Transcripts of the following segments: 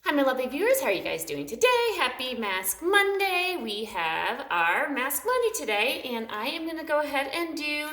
Hi, my lovely viewers. How are you guys doing today? Happy Mask Monday. We have our Mask Monday today, and I am going to go ahead and do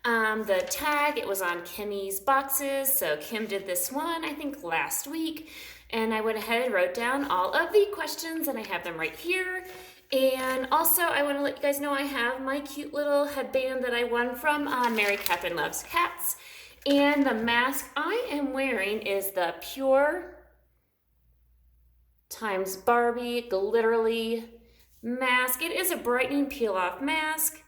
the tag. It was on Kimmy's boxes, so Kim did this one, I think, last week, and I went ahead and wrote down all of the questions, and I have them right here. And also, I want to let you guys know I have my cute little headband that I won from Mary Catherine Loves Cats, and the mask I am wearing is the Pure times Barbie glitterly mask. It is a brightening peel off mask,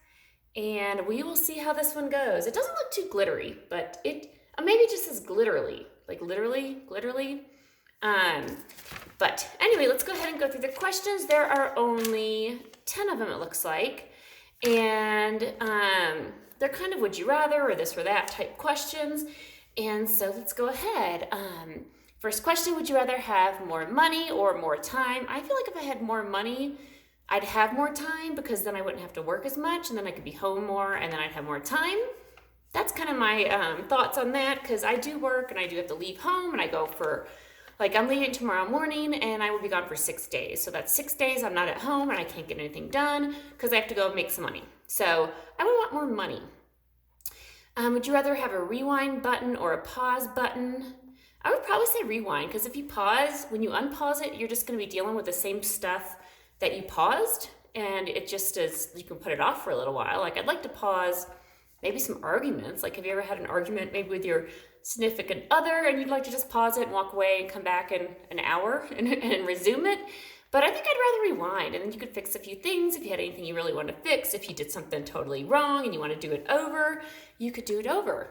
and we will see how this one goes. It doesn't look too glittery, but it maybe just says glitterly, like literally glitterly. But anyway, let's go ahead and go through the questions. There are only 10 of them, it looks like, and they're kind of would you rather or this or that type questions. And so let's go ahead. First question, would you rather have more money or more time? I feel like if I had more money, I'd have more time because then I wouldn't have to work as much and then I could be home more and then I'd have more time. That's kind of my thoughts on that because I do work and I do have to leave home and I go for, like I'm leaving tomorrow morning and I will be gone for 6 days. So that's 6 days I'm not at home and I can't get anything done because I have to go make some money. So I would want more money. Would you rather have a rewind button or a pause button? I would probably say rewind because if you pause, when you unpause it, you're just going to be dealing with the same stuff that you paused, and it just is, you can put it off for a little while. Like I'd like to pause maybe some arguments. Like have you ever had an argument maybe with your significant other and you'd like to just pause it and walk away and come back in an hour and resume it? But I think I'd rather rewind, and then you could fix a few things. If you had anything you really wanted to fix, if you did something totally wrong and you want to do it over, you could do it over.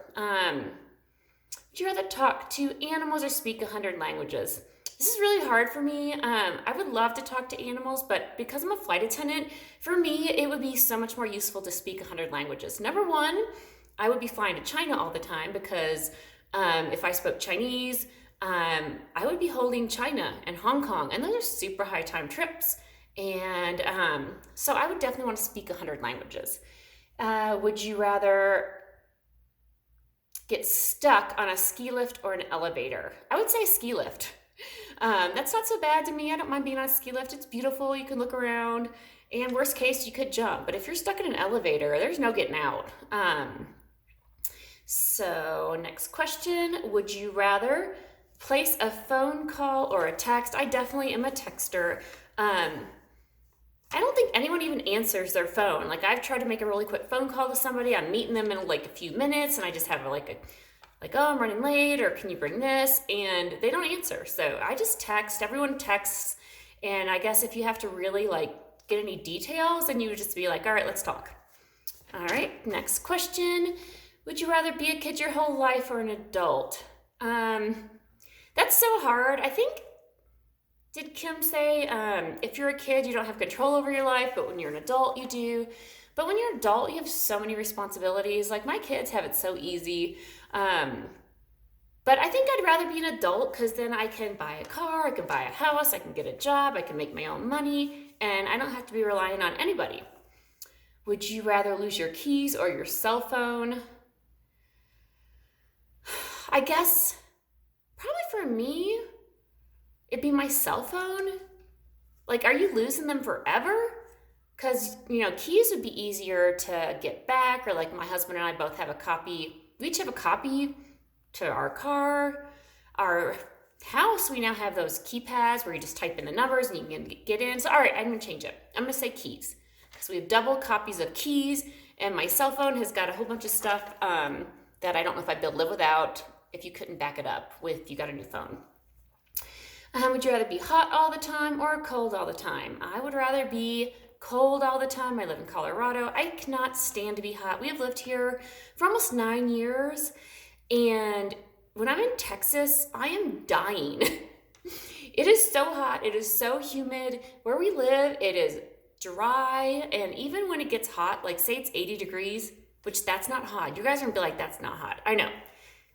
Would you rather talk to animals or speak 100 languages? This is really hard for me. I would love to talk to animals, but because I'm a flight attendant, for me, it would be so much more useful to speak 100 languages. Number one, I would be flying to China all the time because if I spoke Chinese, I would be holding China and Hong Kong, and those are super high time trips. And so I would definitely want to speak 100 languages. Would you rather get stuck on a ski lift or an elevator? I would say ski lift. That's not so bad to me. I don't mind being on a ski lift. It's beautiful. You can look around, and worst case, you could jump. But if you're stuck in an elevator, there's no getting out. So next question, would you rather place a phone call or a text? I definitely am a texter. I don't think anyone even answers their phone. Like I've tried to make a really quick phone call to somebody. I'm meeting them in like a few minutes and I just have like, oh, I'm running late or can you bring this? And they don't answer. So I just text, everyone texts. And I guess if you have to really like get any details, then you would just be like, all right, let's talk. All right, next question. Would you rather be a kid your whole life or an adult? That's so hard. I think, did Kim say, if you're a kid, you don't have control over your life, but when you're an adult, you do. But when you're an adult, you have so many responsibilities. Like my kids have it so easy. But I think I'd rather be an adult because then I can buy a car, I can buy a house, I can get a job, I can make my own money, and I don't have to be relying on anybody. Would you rather lose your keys or your cell phone? I guess probably for me, it'd be my cell phone. Like, are you losing them forever? Because, keys would be easier to get back, or like my husband and I both have a copy. We each have a copy to our car. Our house, we now have those keypads where you just type in the numbers and you can get in. So, all right, I'm going to change it. I'm going to say keys. Because we have double copies of keys, and my cell phone has got a whole bunch of stuff that I don't know if I'd be able to live without if you couldn't back it up with you got a new phone. Would you rather be hot all the time or cold all the time? I would rather be cold all the time. I live in Colorado. I cannot stand to be hot. We have lived here for almost 9 years, and when I'm in Texas, I am dying. It is so hot. It is so humid. Where we live, it is dry, and even when it gets hot, like say it's 80 degrees, which that's not hot. You guys are gonna be like, that's not hot. I know.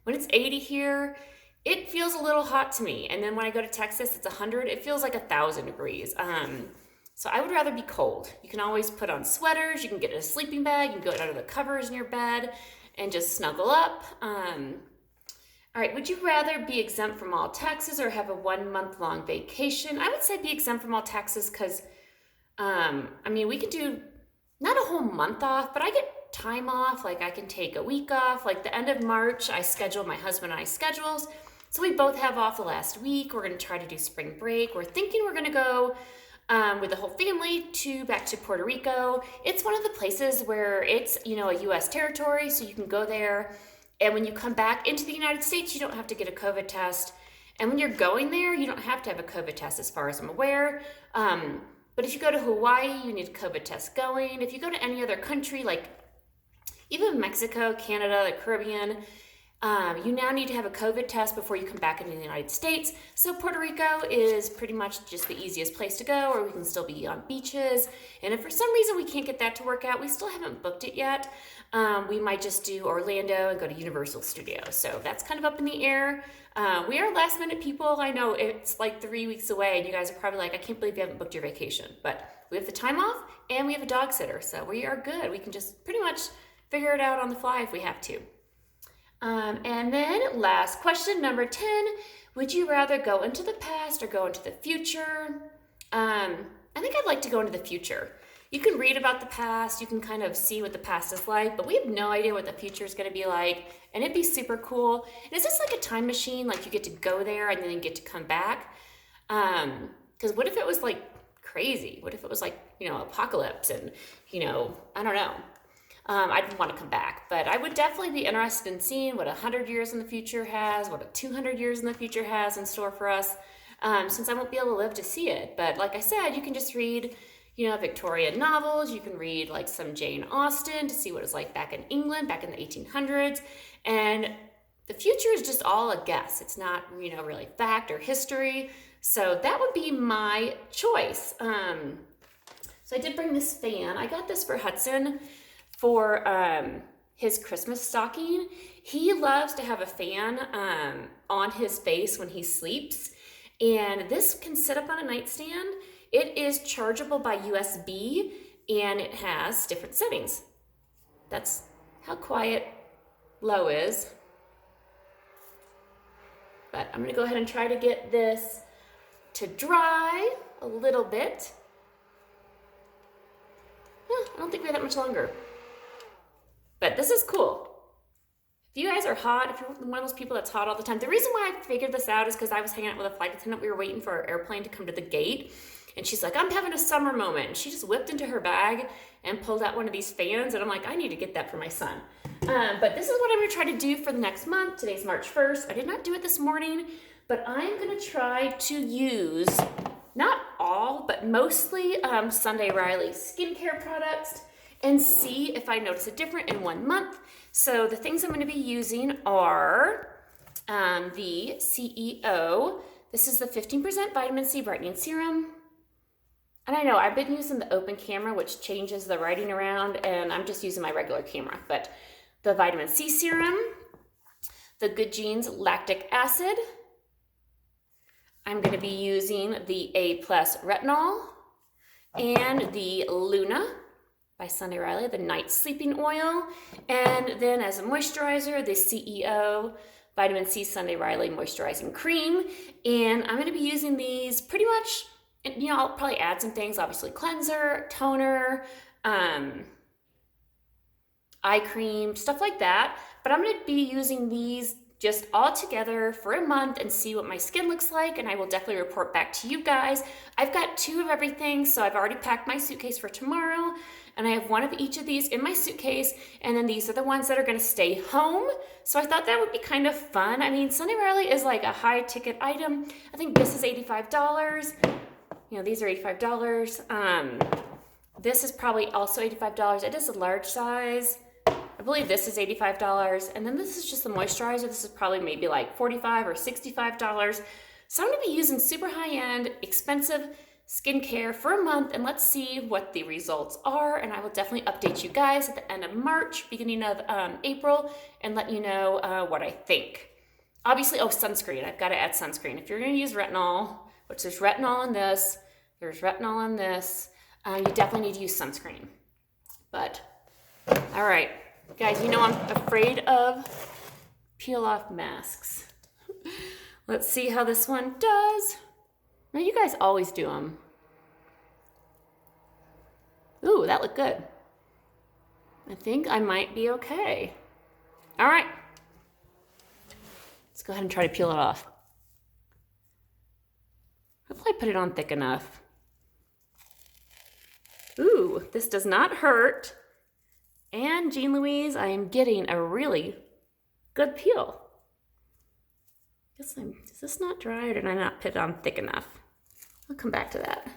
When it's 80 here, it feels a little hot to me. And then when I go to Texas, it's 100. It feels like 1,000 degrees. So I would rather be cold. You can always put on sweaters. You can get a sleeping bag. You can go under the covers in your bed and just snuggle up. All right, would you rather be exempt from all taxes or have a 1 month long vacation? I would say be exempt from all taxes because, I mean, we could do not a whole month off, but I get time off. Like I can take a week off. Like the end of March, I schedule my husband and I schedules. So we both have off the last week. We're going to try to do spring break. We're thinking we're going to go with the whole family back to Puerto Rico. It's one of the places where it's, a U.S. territory, so you can go there. And when you come back into the United States, you don't have to get a COVID test. And when you're going there, you don't have to have a COVID test as far as I'm aware. But if you go to Hawaii, you need a COVID test going. If you go to any other country, like even Mexico, Canada, the Caribbean, you now need to have a COVID test before you come back into the United States. So Puerto Rico is pretty much just the easiest place to go, or we can still be on beaches. And if for some reason we can't get that to work out, we still haven't booked it yet. We might just do Orlando and go to Universal Studios. So that's kind of up in the air. We are last minute people. I know it's like 3 weeks away and you guys are probably like, I can't believe you haven't booked your vacation. But we have the time off and we have a dog sitter. So we are good. We can just pretty much figure it out on the fly if we have to. And then last question, number 10, would you rather go into the past or go into the future? I think I'd like to go into the future. You can read about the past, you can kind of see what the past is like, but we have no idea what the future is going to be like, and it'd be super cool. And is this like a time machine, like you get to go there and then you get to come back? Because what if it was like crazy? What if it was like, apocalypse and, I don't know. I'd want to come back, but I would definitely be interested in seeing what 100 years in the future has, what 200 years in the future has in store for us, since I won't be able to live to see it. But like I said, you can just read Victorian novels. You can read like some Jane Austen to see what it's like back in England, back in the 1800s. And the future is just all a guess. It's not, really fact or history. So that would be my choice. So I did bring this fan. I got this for Hudson for his Christmas stocking. He loves to have a fan on his face when he sleeps. And this can sit up on a nightstand. It is chargeable by USB, and it has different settings. That's how quiet low is. But I'm going to go ahead and try to get this to dry a little bit. I don't think we have that much longer. But this is cool. If you guys are hot, if you're one of those people that's hot all the time, the reason why I figured this out is because I was hanging out with a flight attendant. We were waiting for our airplane to come to the gate. And she's like, I'm having a summer moment. And she just whipped into her bag and pulled out one of these fans. And I'm like, I need to get that for my son. But this is what I'm going to try to do for the next month. Today's March 1st. I did not do it this morning, but I'm going to try to use, not all, but mostly Sunday Riley skincare products and see if I notice a difference in 1 month. So the things I'm going to be using are the CEO. This is the 15% vitamin C brightening serum. And I know I've been using the open camera, which changes the writing around, and I'm just using my regular camera. But the vitamin C serum, the Good Genes lactic acid. I'm going to be using the A+ retinol and the Luna by Sunday Riley, the night sleeping oil. And then as a moisturizer, the CEO vitamin C Sunday Riley moisturizing cream. And I'm going to be using these pretty much. And, I'll probably add some things, obviously cleanser, toner, eye cream, stuff like that. But I'm going to be using these just all together for a month and see what my skin looks like. And I will definitely report back to you guys. I've got 2 of everything. So I've already packed my suitcase for tomorrow. And I have 1 of each of these in my suitcase. And then these are the ones that are going to stay home. So I thought that would be kind of fun. I mean, Sunday Riley is like a high ticket item. I think this is $85. These are $85. This is probably also $85. It is a large size. I believe this is $85. And then this is just the moisturizer. This is probably maybe like $45 or $65. So I'm going to be using super high-end, expensive skincare for a month. And let's see what the results are. And I will definitely update you guys at the end of March, beginning of April, and let you know what I think. Obviously, sunscreen. I've got to add sunscreen. If you're going to use retinol, which there's retinol in this, there's retinol in this, you definitely need to use sunscreen. But, all right, guys, I'm afraid of peel off masks. Let's see how this one does. Now you guys always do them. Ooh, that looked good. I think I might be okay. All right. Let's go ahead and try to peel it off. Hopefully I put it on thick enough. Ooh, this does not hurt. And Jean Louise, I am getting a really good peel. Is this not dry, or did I not put it on thick enough? I'll come back to that.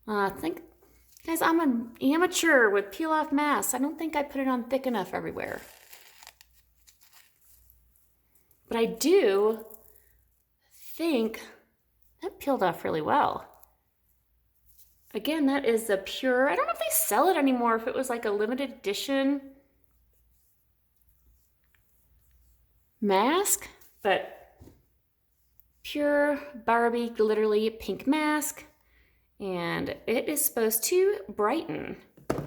I think, guys, I'm an amateur with peel off masks. I don't think I put it on thick enough everywhere. But I do think that peeled off really well. Again, that is the pure, I don't know if they sell it anymore, if it was like a limited edition mask, but pure Barbie glitterly pink mask. And it is supposed to brighten. I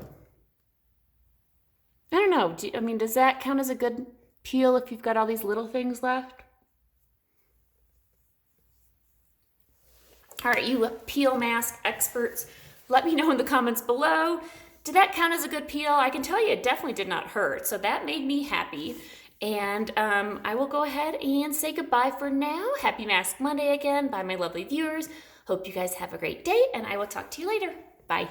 don't know, I mean, does that count as a good peel if you've got all these little things left? All right, you peel mask experts, let me know in the comments below. Did that count as a good peel? I can tell you it definitely did not hurt, so that made me happy. And I will go ahead and say goodbye for now. Happy Mask Monday again. Bye, my lovely viewers. Hope you guys have a great day, and I will talk to you later. Bye.